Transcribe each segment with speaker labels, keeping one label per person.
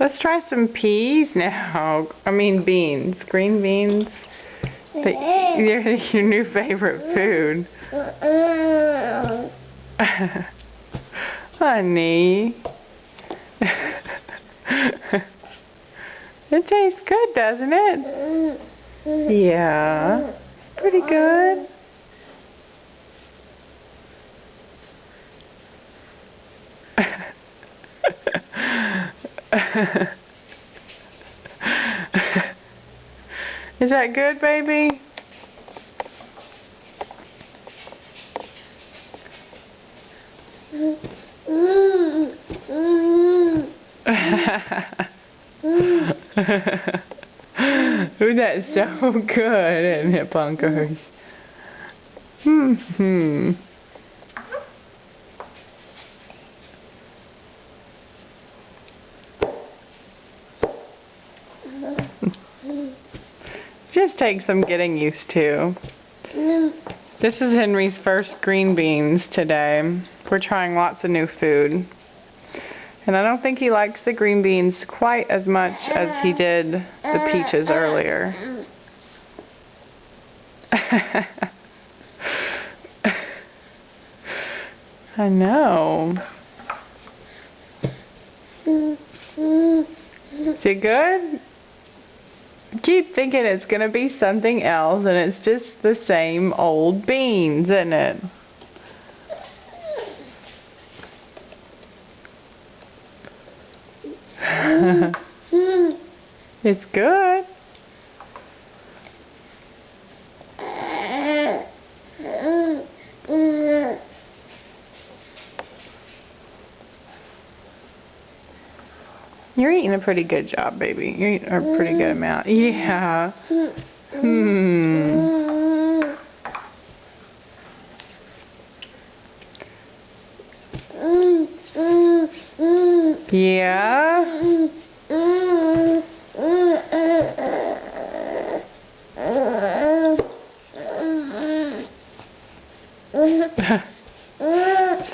Speaker 1: Let's try some peas now. I mean beans. Green beans. They're your new favorite food. Honey. It tastes good, doesn't it? Yeah. Pretty good. Is that good, baby? Ooh, that's so good, isn't it, Punkers? Just takes some getting used to. This is Henry's first green beans today. We're trying lots of new food. And I don't think he likes the green beans quite as much as he did the peaches earlier. I know. Is it good? I keep thinking it's going to be something else, and it's just the same old beans, isn't it? It's good. You're eating a pretty good job, baby. You're eating a pretty good amount. Yeah. Yeah.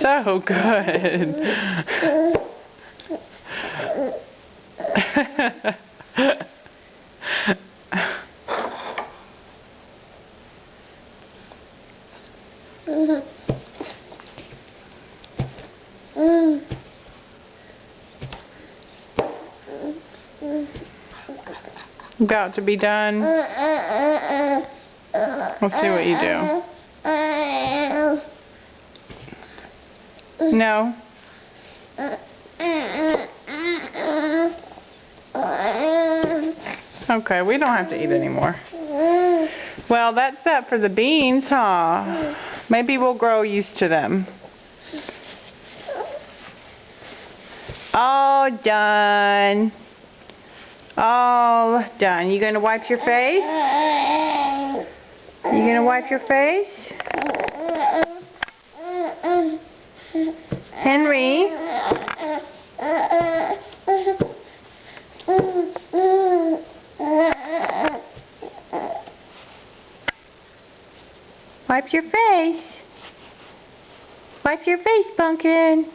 Speaker 1: So good. About to be done. Let's see what you do. No. Okay, we don't have to eat anymore. Well, that's that for the beans, huh? Maybe we'll grow used to them. All done. All done. You gonna wipe your face? You gonna wipe your face? Henry? Wipe your face. Wipe your face, Pumpkin.